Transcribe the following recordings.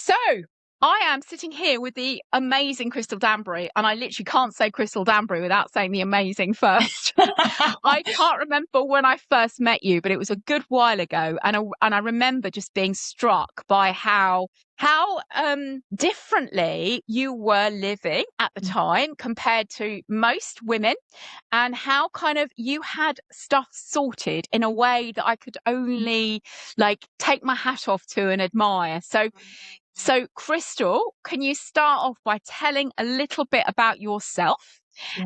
So I am sitting here with the amazing Crystal Danbury, and I literally can't say Crystal Danbury without saying the amazing first. I can't remember when I first met you, but it was a good while ago, and I remember just being struck by how differently you were living at the time compared to most women, and how kind of you had stuff sorted in a way that I could only take my hat off to and admire. So, Crystal, can you start off by telling a little bit about yourself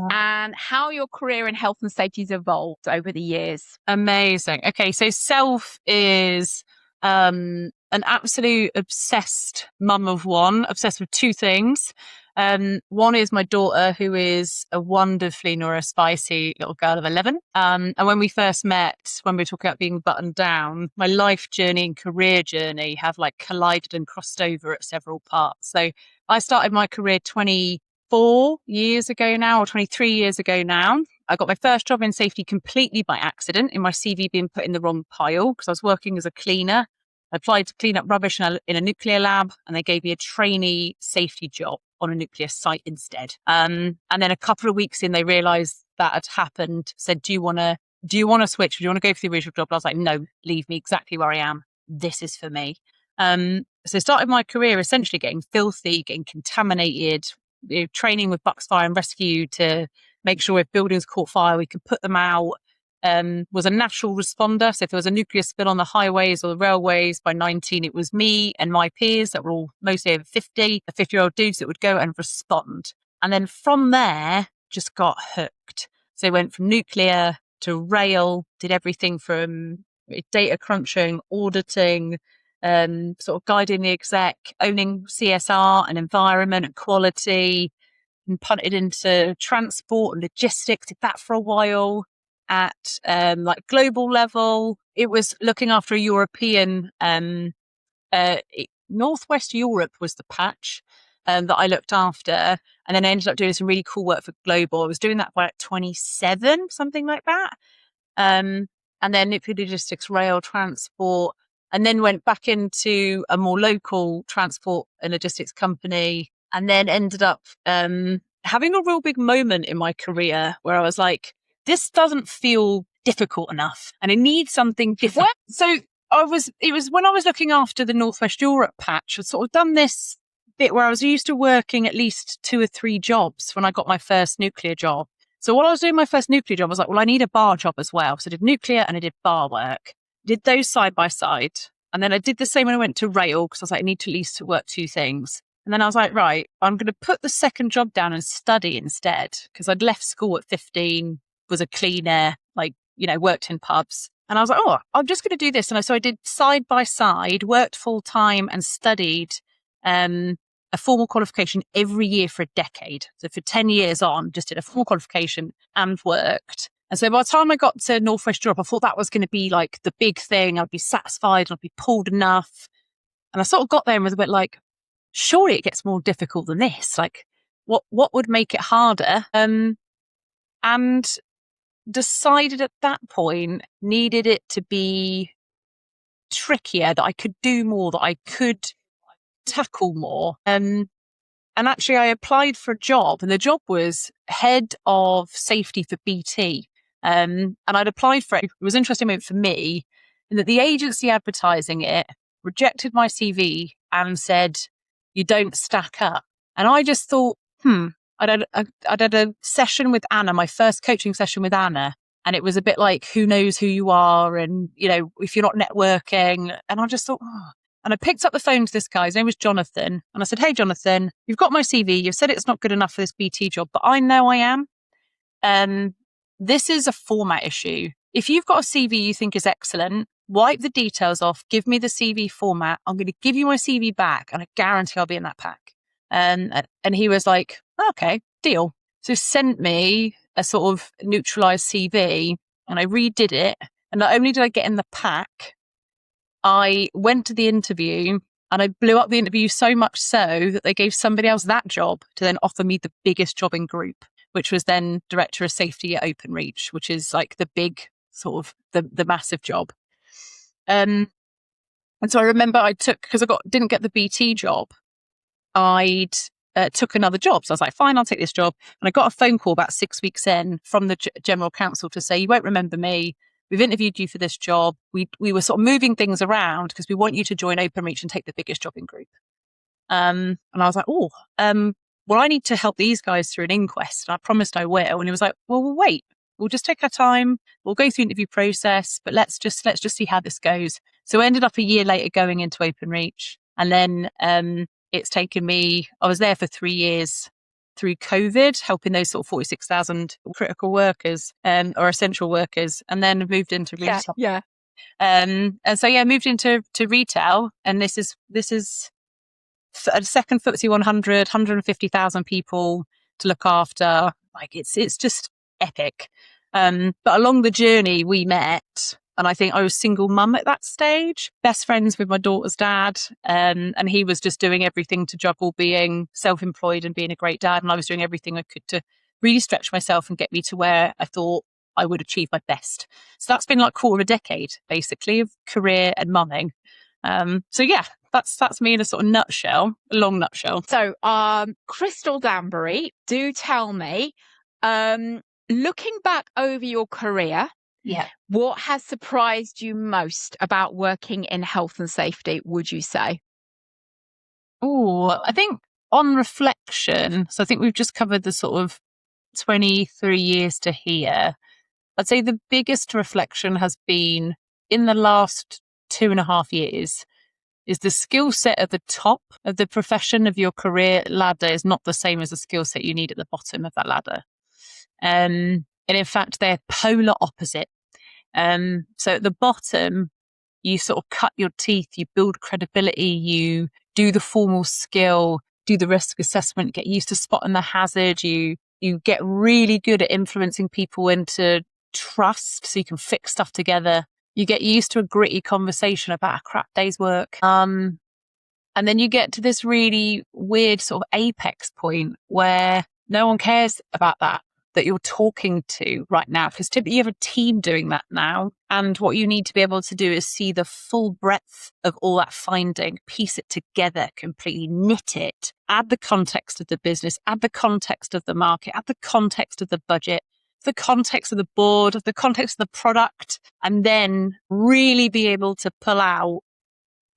and how your career in health and safety has evolved over the years? Amazing. Okay, so self is an absolute obsessed mum of one, obsessed with two things. One is my daughter, who is a wonderfully neurospicy little girl of 11. And when we first met, when we were talking about being buttoned down, my life journey and career journey have collided and crossed over at several parts. So I started my career 24 years ago now, or 23 years ago now. I got my first job in safety completely by accident, in my CV being put in the wrong pile, because I was working as a cleaner. I applied to clean up rubbish in a nuclear lab, and they gave me a trainee safety job on a nuclear site instead. And then a couple of weeks in, they realised that had happened, said, do you want to switch? Do you want to go for the original job? I was like, no, leave me exactly where I am. This is for me. So I started my career essentially getting filthy, getting contaminated, training with Bucks Fire and Rescue to make sure if buildings caught fire, we could put them out. Was a national responder. So if there was a nuclear spill on the highways or the railways, by 19, it was me and my peers that were all mostly over 50, the 50-year-old dudes that would go and respond. And then from there, just got hooked. So went from nuclear to rail, did everything from data crunching, auditing, sort of guiding the exec, owning CSR and environment and quality, and punted into transport and logistics, did that for a while. At global level, it was looking after a European, Northwest Europe was the patch that I looked after. And then I ended up doing some really cool work for global. I was doing that by 27, something like that. And then nuclear logistics, rail, transport, and then went back into a more local transport and logistics company, and then ended up having a real big moment in my career where I was like, this doesn't feel difficult enough and I need something different. So it was when I was looking after the Northwest Europe patch, I'd sort of done this bit where I was used to working at least 2 or 3 jobs when I got my first nuclear job. So while I was doing my first nuclear job, I was like, well, I need a bar job as well. So I did nuclear and I did bar work, did those side by side. And then I did the same when I went to rail, because I was like, I need to at least work 2 things. And then I was like, right, I'm going to put the second job down and study instead, because I'd left school at 15, was a cleaner, worked in pubs. And I was like, oh, I'm just going to do this. And so I did side by side, worked full time and studied a formal qualification every year for a decade. So for 10 years on, just did a formal qualification and worked. And so by the time I got to Northwest Europe, I thought that was going to be the big thing. I'd be satisfied and I'd be pulled enough. And I sort of got there and was a bit like, surely it gets more difficult than this. What would make it harder? And decided at that point needed it to be trickier, that I could do more, that I could tackle more. And actually I applied for a job, and the job was head of safety for BT. And I'd applied for it. It was an interesting moment for me in that the agency advertising it rejected my CV and said, you don't stack up. And I just thought, I'd had a session with Anna, my first coaching session with Anna. And it was a bit like, who knows who you are? And, if you're not networking. And I just thought, oh. And I picked up the phone to this guy. His name was Jonathan. And I said, hey, Jonathan, you've got my CV. You've said it's not good enough for this BT job, but I know I am. This is a format issue. If you've got a CV you think is excellent, wipe the details off, give me the CV format. I'm going to give you my CV back, and I guarantee I'll be in that pack. And he was like, okay, deal. So sent me a sort of neutralized CV, and I redid it. And not only did I get in the pack, I went to the interview, and I blew up the interview so much so that they gave somebody else that job to then offer me the biggest job in group, which was then Director of Safety at Openreach, which is the big sort of the massive job. And so I remember because didn't get the BT job, I'd took another job. So I was like, fine, I'll take this job. And I got a phone call about 6 weeks in from the general counsel to say, you won't remember me. We've interviewed you for this job. We were sort of moving things around because we want you to join Openreach and take the biggest job in group. And I was like, well, I need to help these guys through an inquest. And I promised I will. And he was like, well, we'll wait. We'll just take our time. We'll go through the interview process, but let's just see how this goes. So I ended up a year later going into Openreach. And then it's taken me, I was there for 3 years through COVID, helping those sort of 46,000 critical workers or essential workers, and then moved into retail. Yeah. And so, moved into retail. And this is a second FTSE 100, 150,000 people to look after. Like it's just epic. But along the journey we met, and I think I was single mum at that stage, best friends with my daughter's dad. And he was just doing everything to juggle being self-employed and being a great dad. And I was doing everything I could to really stretch myself and get me to where I thought I would achieve my best. So that's been like quarter of a decade, basically, of career and mumming. So that's me in a sort of nutshell, a long nutshell. So, Crystal Danbury, do tell me, looking back over your career, what has surprised you most about working in health and safety, would you say? Oh, I think on reflection, so I think we've just covered the sort of 23 years to here. I'd say the biggest reflection has been in the last 2.5 years is the skill set at the top of the profession of your career ladder is not the same as the skill set you need at the bottom of that ladder. And in fact, they're polar opposite. So at the bottom, you sort of cut your teeth, you build credibility, you do the formal skill, do the risk assessment, get used to spotting the hazard, you get really good at influencing people into trust so you can fix stuff together. You get used to a gritty conversation about a crap day's work. And then you get to this really weird sort of apex point where no one cares about that you're talking to right now, because typically you have a team doing that now. And what you need to be able to do is see the full breadth of all that finding, piece it together, completely knit it, add the context of the business, add the context of the market, add the context of the budget, the context of the board, the context of the product, and then really be able to pull out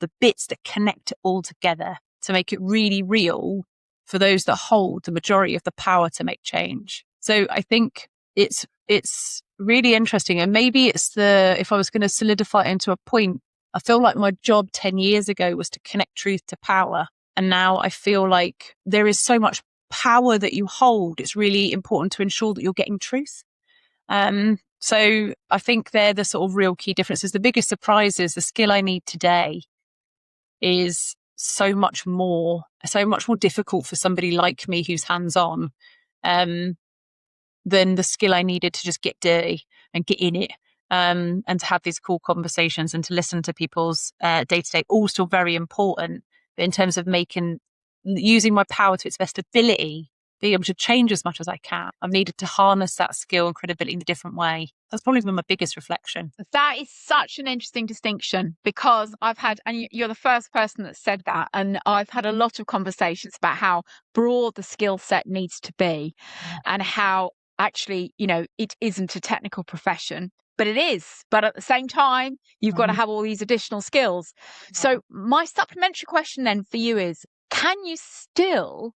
the bits that connect it all together to make it really real for those that hold the majority of the power to make change. So I think it's really interesting. And maybe if I was going to solidify it into a point, I feel like my job 10 years ago was to connect truth to power. And now I feel like there is so much power that you hold. It's really important to ensure that you're getting truth. So I think they're the sort of real key differences. The biggest surprise is the skill I need today is so much more difficult for somebody like me who's hands-on than the skill I needed to just get dirty and get in it, and to have these cool conversations and to listen to people's day-to-day, all still very important. But in terms of using my power to its best ability, being able to change as much as I can, I've needed to harness that skill and credibility in a different way. That's probably been my biggest reflection. That is such an interesting distinction, because and you're the first person that said that, and I've had a lot of conversations about how broad the skill set needs to be, and how actually, it isn't a technical profession, but it is. But at the same time, you've got to have all these additional skills. So my supplementary question then for you is, can you still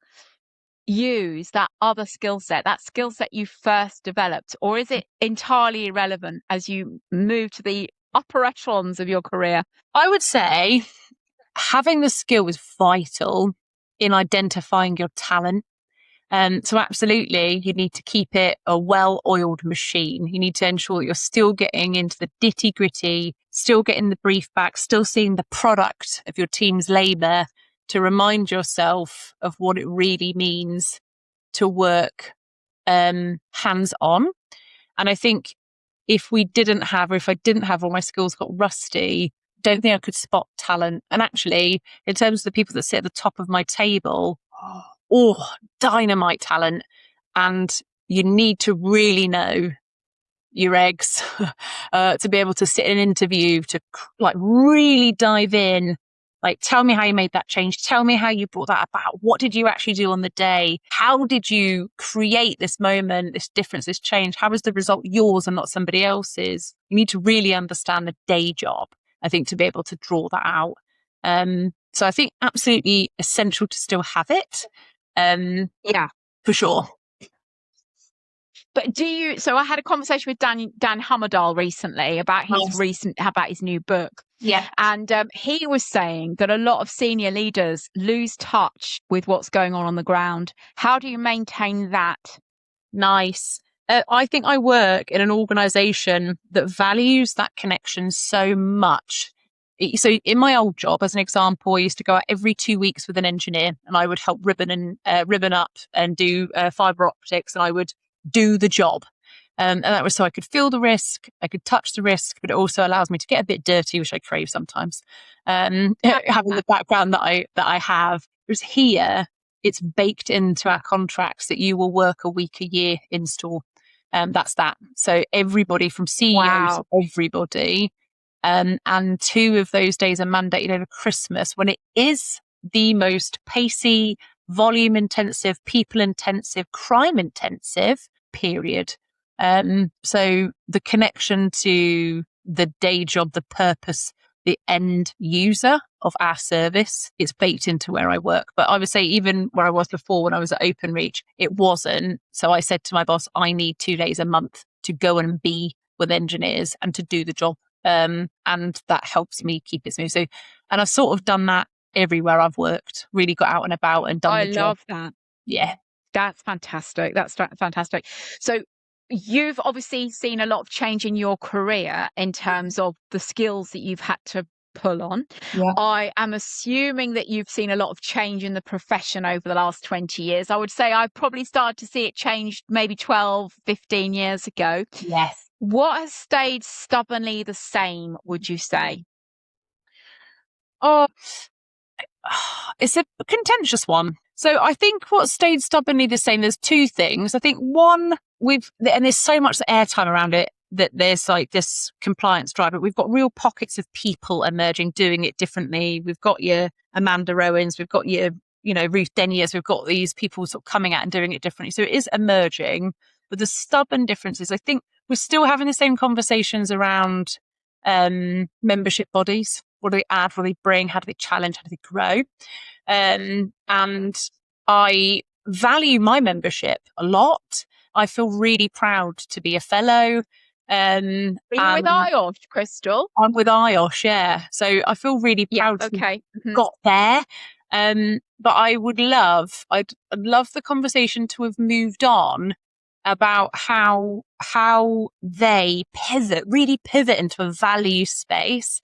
use that other skill set, that skill set you first developed, or is it entirely irrelevant as you move to the upper echelons of your career? I would say having the skill is vital in identifying your talent. So absolutely, you need to keep it a well-oiled machine. You need to ensure that you're still getting into the nitty-gritty, still getting the brief back, still seeing the product of your team's labour to remind yourself of what it really means to work hands-on. And I think if I didn't have all my skills got rusty, don't think I could spot talent. And actually, in terms of the people that sit at the top of my table, dynamite talent. And you need to really know your eggs, to be able to sit in an interview, to like really dive in. Like, tell me how you made that change. Tell me how you brought that about. What did you actually do on the day? How did you create this moment, this difference, this change? How was the result yours and not somebody else's? You need to really understand the day job, I think, to be able to draw that out. So I think absolutely essential to still have it. Yeah. For sure. But so I had a conversation with Dan Hammerdal recently about his new book. Yeah. And he was saying that a lot of senior leaders lose touch with what's going on the ground. How do you maintain that? Nice. I think I work in an organization that values that connection so much. So in my old job, as an example, I used to go out every 2 weeks with an engineer, and I would help ribbon up and do fiber optics, and I would do the job. And that was so I could feel the risk, I could touch the risk, but it also allows me to get a bit dirty, which I crave sometimes. Having the background that I have. Whereas here, it's baked into our contracts that you will work a week a year in store. That's that. So everybody from CEOs to everybody. And 2 of those days are mandated over Christmas, when it is the most pacey, volume intensive, people intensive, crime intensive period. So the connection to the day job, the purpose, the end user of our service, it's baked into where I work. But I would say even where I was before, when I was at Openreach, it wasn't. So I said to my boss, I need 2 days a month to go and be with engineers and to do the job. And that helps me keep it smooth. So, and I've sort of done that everywhere I've worked, really got out and about and done the job. I love that. Yeah. That's fantastic. That's fantastic. So you've obviously seen a lot of change in your career in terms of the skills that you've had to pull on. Yeah. I am assuming that you've seen a lot of change in the profession over the last 20 years. I would say I probably started to see it change maybe 12, 15 years ago. Yes. What has stayed stubbornly the same, would you say? Oh, it's a contentious one. So I think what stayed stubbornly the same, there's 2 things. I think one, and there's so much airtime around it, that there's like this compliance drive, but we've got real pockets of people emerging, doing it differently. We've got your Amanda Rowans, we've got your, Ruth Deniers, we've got these people sort of coming out and doing it differently. So it is emerging, but the stubborn differences, I think we're still having the same conversations around membership bodies. What do they add? What do they bring? How do they challenge? How do they grow? And I value my membership a lot. I feel really proud to be a fellow. Are you with IOSH, Crystal? I'm with IOSH, yeah. So I feel really proud to have got there. But I'd love the conversation to have moved on about how they really pivot into a value space,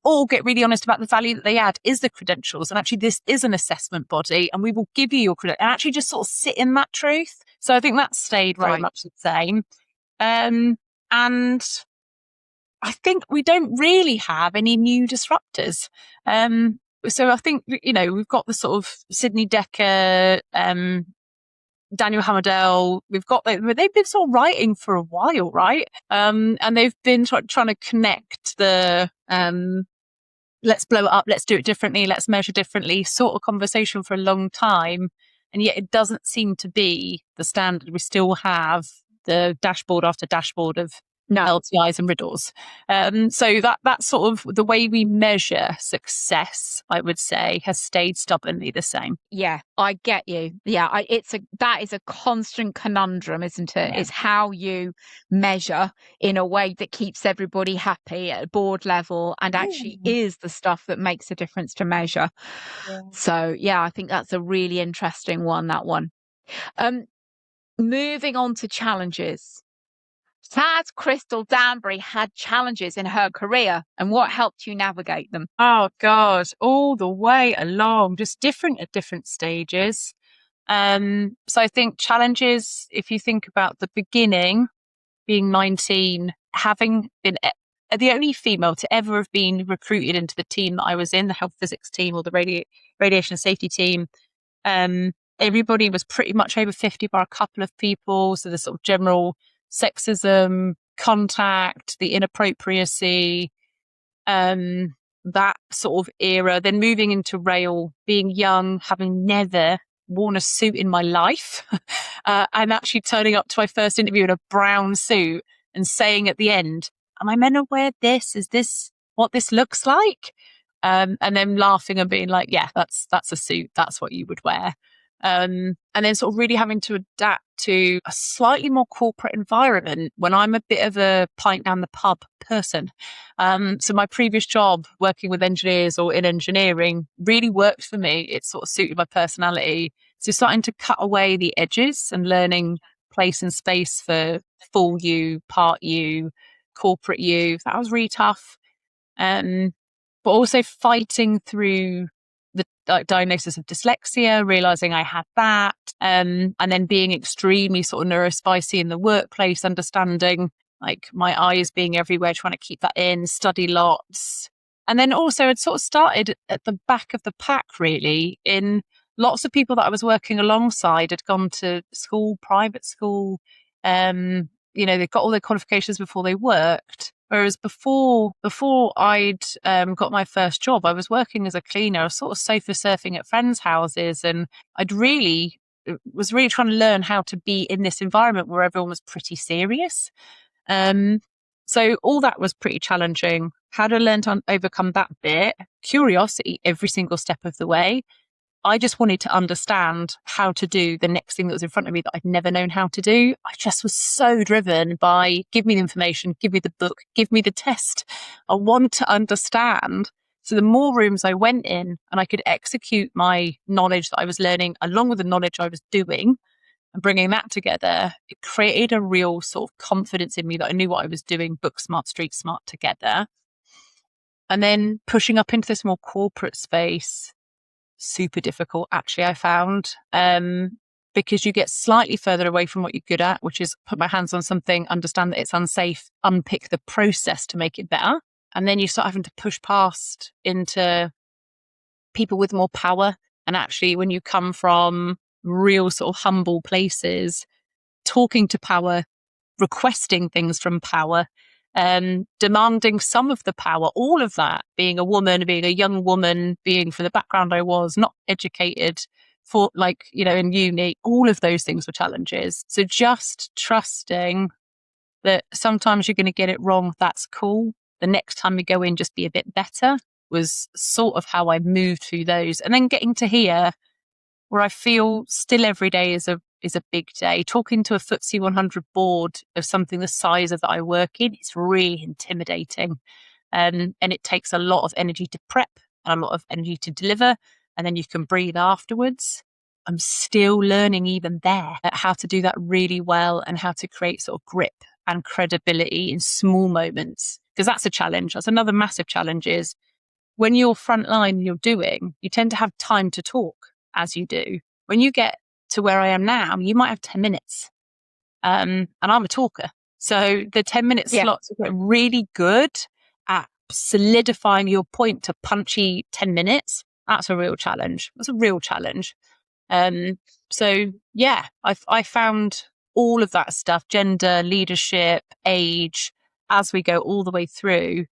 or get really honest about the value that they add is the credentials. And actually this is an assessment body and we will give you your credit, and actually just sort of sit in that truth. So I think that stayed very much the same. And I think we don't really have any new disruptors. So I think, we've got the sort of Sydney Decker, Daniel Hammerdale, they've been sort of writing for a while, right? And they've been trying to connect the, let's blow it up, let's do it differently, let's measure differently sort of conversation for a long time. And yet it doesn't seem to be the standard. We still have the dashboard after dashboard of LTIs and riddles. So that's sort of the way we measure success, I would say, has stayed stubbornly the same. Yeah, I get you. Yeah, that is a constant conundrum, isn't it? Yeah. It's how you measure in a way that keeps everybody happy at a board level and actually is the stuff that makes a difference to measure. Yeah. So yeah, I think that's a really interesting one, that one. Moving on to challenges. Has Crystal Danbury had challenges in her career, and what helped you navigate them? Oh God, all the way along, just different at different stages. So I think challenges, if you think about the beginning, being 19, having been the only female to ever have been recruited into the team that I was in, the health physics team or the radiation safety team, everybody was pretty much over 50 by a couple of people. So the sort of general sexism, contact, the inappropriacy, that sort of era, then moving into rail, being young, having never worn a suit in my life, and actually turning up to my first interview in a brown suit and saying at the end, am I meant to wear this? Is this what this looks like? And then laughing and being like, yeah, that's a suit. That's what you would wear. And then sort of really having to adapt to a slightly more corporate environment when I'm a bit of a pint down the pub person. So my previous job working with engineers or in engineering really worked for me. It sort of suited my personality. So starting to cut away the edges and learning place and space for full you, part you, corporate you. That was really tough. But also fighting through the diagnosis of dyslexia, realizing I had that, and then being extremely sort of neurospicy in the workplace, understanding like my eyes being everywhere, trying to keep that in, study lots. And then also I'd sort of started at the back of the pack, really, in lots of people that I was working alongside had gone to school, private school, they got all their qualifications before they worked. Whereas before I'd got my first job, I was working as a cleaner. I was sort of sofa surfing at friends' houses, and was really trying to learn how to be in this environment where everyone was pretty serious. So all that was pretty challenging. How to learn to overcome that bit, curiosity every single step of the way. I just wanted to understand how to do the next thing that was in front of me that I'd never known how to do. I just was so driven by give me the information, give me the book, give me the test. I want to understand. So the more rooms I went in and I could execute my knowledge that I was learning along with the knowledge I was doing and bringing that together, it created a real sort of confidence in me that I knew what I was doing, book smart, street smart together. And then pushing up into this more corporate space, super difficult, actually, I found, because you get slightly further away from what you're good at, which is put my hands on something, understand that it's unsafe, unpick the process to make it better. And then you start having to push past into people with more power. And actually, when you come from real sort of humble places, talking to power, requesting things from power, demanding some of the power, all of that, being a woman, being a young woman, being from the background I was, not educated for in uni, all of those things were challenges. So just trusting that sometimes you're going to get it wrong, that's cool. The next time you go in, just be a bit better was sort of how I moved through those. And then getting to here where I feel still every day is a big day. Talking to a FTSE 100 board of something the size of that I work in, it's really intimidating. And it takes a lot of energy to prep and a lot of energy to deliver. And then you can breathe afterwards. I'm still learning even there how to do that really well and how to create sort of grip and credibility in small moments. Because that's a challenge. That's another massive challenge is when you're frontline and you're doing, you tend to have time to talk as you do. When you get to where I am now, you might have 10 minutes. And I'm a talker. So the 10-minute slots are really good at solidifying your point to punchy 10 minutes. That's a real challenge. That's a real challenge. So yeah, I found all of that stuff, gender, leadership, age, as we go all the way through.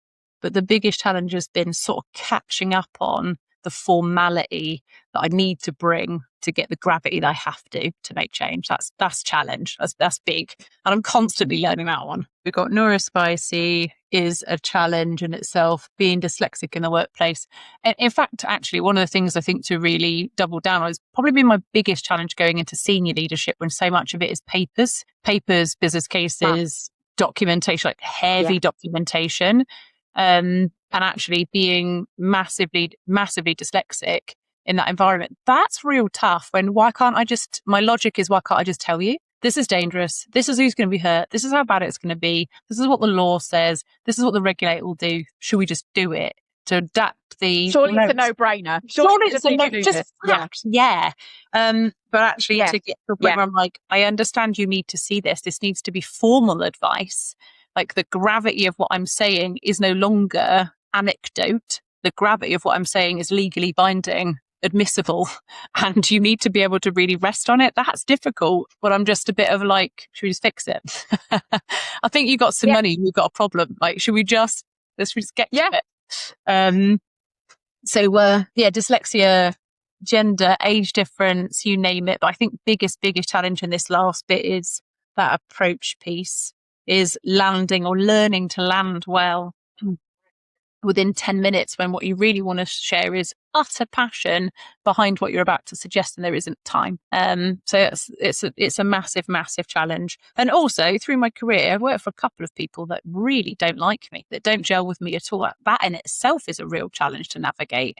But the biggest challenge has been sort of catching up on the formality that I need to bring to get the gravity that I have to make change. That's challenge. That's big. And I'm constantly learning that one. We've got neurospicy is a challenge in itself, being dyslexic in the workplace. And in fact, actually, one of the things I think to really double down on has probably been my biggest challenge going into senior leadership when so much of it is papers, business cases, documentation, like heavy documentation. And actually being massively dyslexic in that environment, that's real tough. My logic is, why can't I just tell you? This is dangerous. This is who's going to be hurt. This is how bad it's going to be. This is what the law says. This is what the regulator will do. Should we just do it? To adapt the... Surely it's a no-brainer. Surely it's a fact. Yeah. But actually to get to a point where I'm like, I understand you need to see this. This needs to be formal advice. Like the gravity of what I'm saying is no longer anecdote. The gravity of what I'm saying is legally binding. admissible and you need to be able to really rest on it. That's difficult, but I'm just a bit of like, should we just fix it? I think you got some money, you've got a problem. Like, let's just get to it. Dyslexia, gender, age difference, you name it. But I think biggest challenge in this last bit is that approach piece, is landing or learning to land well within 10 minutes when what you really want to share is utter passion behind what you're about to suggest and there isn't time. So it's a massive challenge. And also through my career, I've worked for a couple of people that really don't like me, that don't gel with me at all. That in itself is a real challenge to navigate.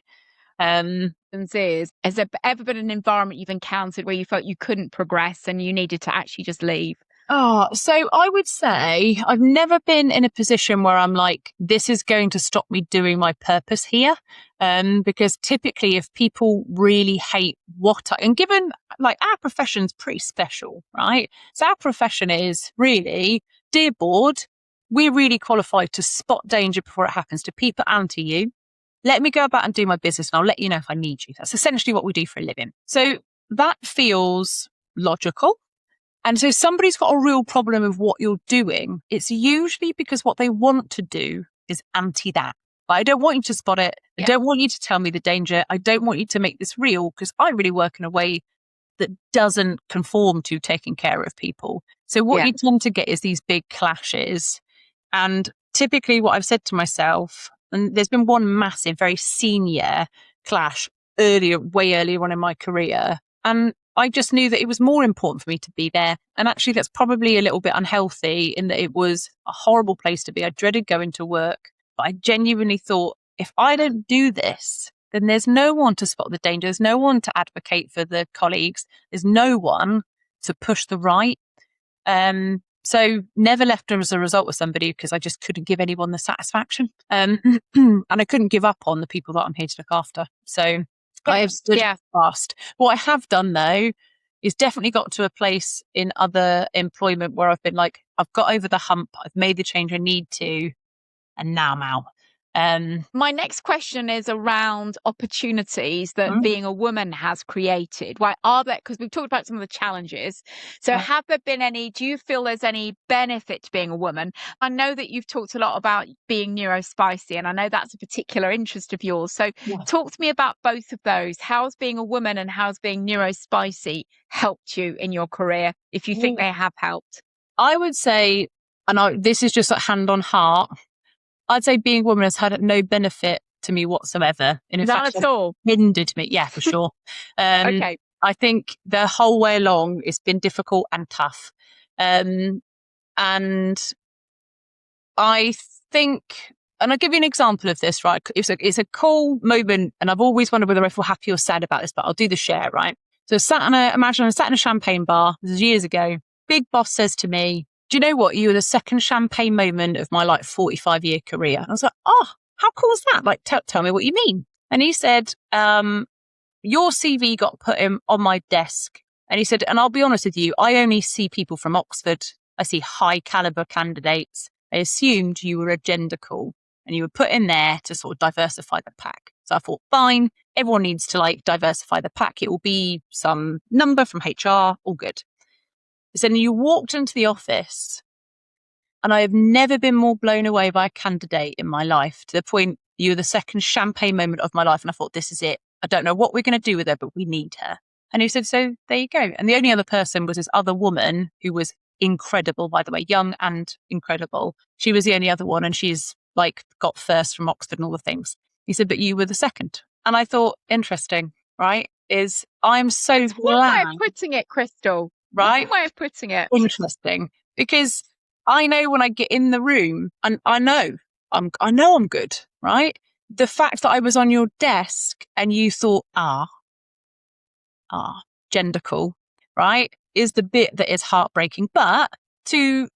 Has there ever been an environment you've encountered where you felt you couldn't progress and you needed to actually just leave? So I would say I've never been in a position where I'm like, this is going to stop me doing my purpose here. Because typically if people really hate and given like our profession's pretty special, right? So our profession is really, dear board, we're really qualified to spot danger before it happens to people and to you. Let me go about and do my business and I'll let you know if I need you. That's essentially what we do for a living. So that feels logical. And so somebody's got a real problem with what you're doing. It's usually because what they want to do is anti that. But I don't want you to spot it. I don't want you to tell me the danger. I don't want you to make this real because I really work in a way that doesn't conform to taking care of people. So what you tend to get is these big clashes. And typically what I've said to myself, and there's been one massive, very senior clash way earlier on in my career. And I just knew that it was more important for me to be there. And actually, that's probably a little bit unhealthy in that it was a horrible place to be. I dreaded going to work, but I genuinely thought, if I don't do this, then there's no one to spot the danger. There's no one to advocate for the colleagues. There's no one to push the right. So never left as a result with somebody because I just couldn't give anyone the satisfaction. And I couldn't give up on the people that I'm here to look after. So I have stood fast. What I have done though is definitely got to a place in other employment where I've been like, I've got over the hump. I've made the change I need to. And now I'm out. My next question is around opportunities that being a woman has created. Why are there? Because we've talked about some of the challenges. So have there been do you feel there's any benefit to being a woman? I know that you've talked a lot about being neurospicy, and I know that's a particular interest of yours. So talk to me about both of those. How's being a woman and how's being neurospicy helped you in your career, if you think they have helped? I would say, and this is just a hand on heart, I'd say being a woman has had no benefit to me whatsoever. And in fact, at all. Hindered me. Yeah, for sure. Okay. I think the whole way along it's been difficult and tough. And I think, and I'll give you an example of this, right? It's a cool moment, and I've always wondered whether I feel happy or sad about this, but I'll do the share, right? So imagine I sat in a champagne bar, this was years ago. Big boss says to me, do you know what? You were the second champagne moment of my 45-year career. And I was like, oh, how cool is that? Like, tell me what you mean. And he said, your CV got put on my desk. And he said, and I'll be honest with you, I only see people from Oxford. I see high caliber candidates. I assumed you were a gender cool and you were put in there to sort of diversify the pack. So I thought, fine, everyone needs to diversify the pack. It will be some number from HR, all good. So then you walked into the office and I have never been more blown away by a candidate in my life, to the point you were the second champagne moment of my life. And I thought, this is it. I don't know what we're going to do with her, but we need her. And he said, so there you go. And the only other person was this other woman who was incredible, by the way, young and incredible. She was the only other one. And she's got first from Oxford and all the things. He said, but you were the second. And I thought, interesting, right? I'm so glad. One way of putting it, Crystal. Right? One way of putting it. Interesting. Because I know when I get in the room, and I know I'm good, right? The fact that I was on your desk and you thought, gender cool, right, is the bit that is heartbreaking. But to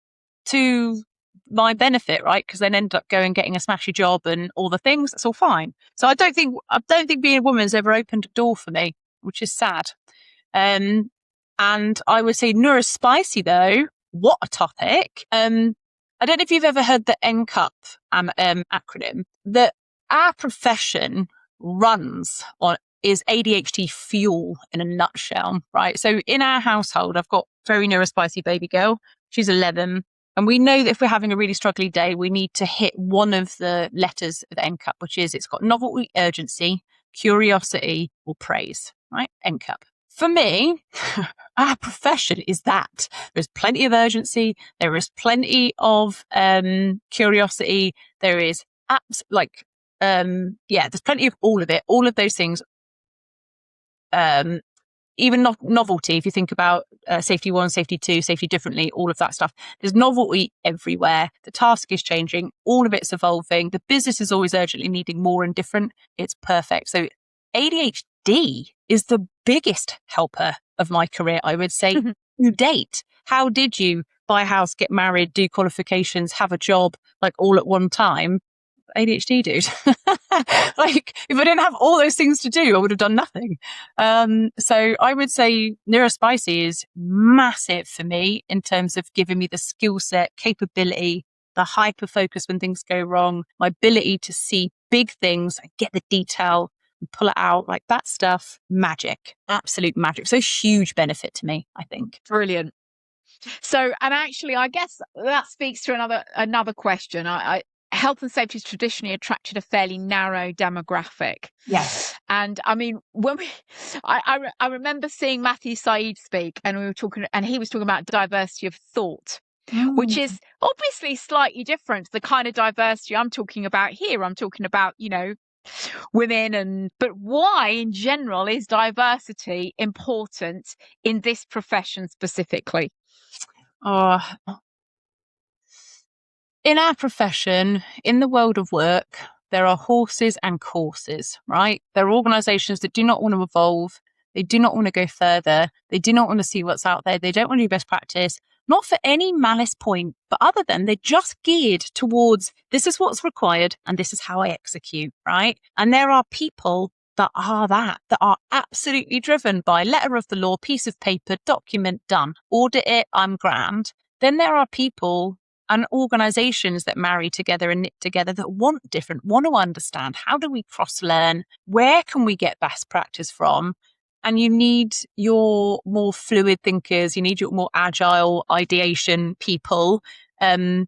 my benefit, right? Because then end up getting a smashy job and all the things. That's all fine. So I don't think being a woman's ever opened a door for me, which is sad. And I would say neurospicy though. What a topic. I don't know if you've ever heard the NCUP acronym. That our profession runs on is ADHD fuel in a nutshell, right? So in our household, I've got very neurospicy baby girl. She's 11. And we know that if we're having a really struggly day, we need to hit one of the letters of NCUP, which is it's got novelty, urgency, curiosity, or praise, right? NCUP. For me, our profession is that. There's plenty of urgency. There is plenty of curiosity. There is there's plenty of all of it. All of those things. Even novelty, if you think about safety 1, safety 2, safety differently, all of that stuff. There's novelty everywhere. The task is changing. All of it's evolving. The business is always urgently needing more and different. It's perfect. So ADHD is the biggest helper of my career, I would say, to date. How did you buy a house, get married, do qualifications, have a job, like all at one time? ADHD, dude. Like, if I didn't have all those things to do, I would have done nothing. So I would say neurospicy is massive for me in terms of giving me the skill set, capability, the hyper focus when things go wrong, my ability to see big things and get the detail and pull it out, like that stuff. Magic, absolute magic. So huge benefit to me, I think. Brilliant. So, and actually, I guess that speaks to another question. Health and safety has traditionally attracted a fairly narrow demographic. Yes. And I mean, I remember seeing Matthew Said speak, and he was talking about diversity of thought, which is obviously slightly different to the kind of diversity I'm talking about here. I'm talking about, women but why in general is diversity important in this profession specifically? In our profession, in the world of work, there are horses and courses, right? There are organizations that do not want to evolve. They do not want to go further. They do not want to see what's out there. They don't want to do best practice, not for any malice point, but other than they're just geared towards this is what's required and this is how I execute, right? And there are people that are absolutely driven by letter of the law, piece of paper, document done, audit it, I'm grand. Then there are people and organizations that marry together and knit together that want to understand how do we cross-learn? Where can we get best practice from? And you need your more fluid thinkers, you need your more agile ideation people in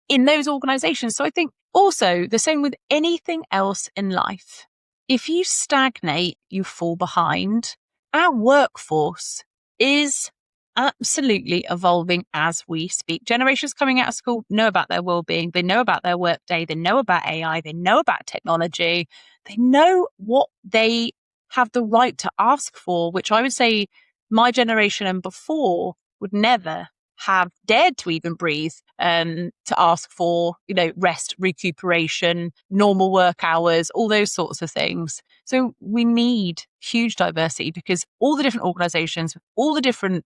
those organizations. So I think also the same with anything else in life. If you stagnate, you fall behind. Our workforce is absolutely evolving as we speak. Generations coming out of school know about their well-being. They know about their workday. They know about AI. They know about technology. They know what they have the right to ask for, which I would say my generation and before would never have dared to even breathe to ask for, rest, recuperation, normal work hours, all those sorts of things. So we need huge diversity because all the different organizations, all the different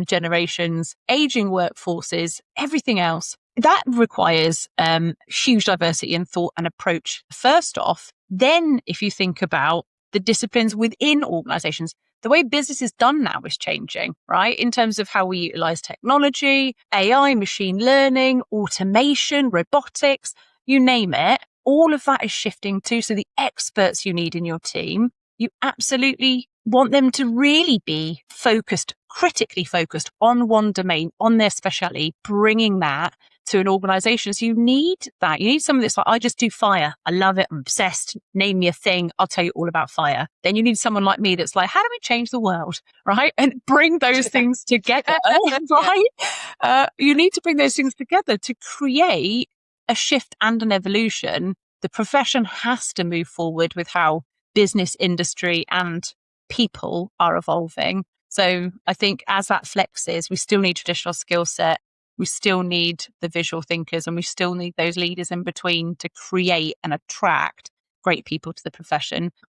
generations, aging workforces, everything else, that requires huge diversity in thought and approach first off. Then if you think about the disciplines within organizations, the way business is done now is changing, right? In terms of how we utilize technology, AI, machine learning, automation, robotics, you name it, all of that is shifting too. So the experts you need in your team, you absolutely want them to really be focused, critically focused on one domain, on their specialty, bringing that to an organization. So you need that. You need someone that's like, I just do fire. I love it. I'm obsessed. Name me a thing. I'll tell you all about fire. Then you need someone like me that's like, how do we change the world? Right. And bring those things together. Right. You need to bring those things together to create a shift and an evolution. The profession has to move forward with how business, industry and people are evolving. So I think as that flexes, we still need traditional skill set. We still need the visual thinkers and we still need those leaders in between to create and attract great people to the profession.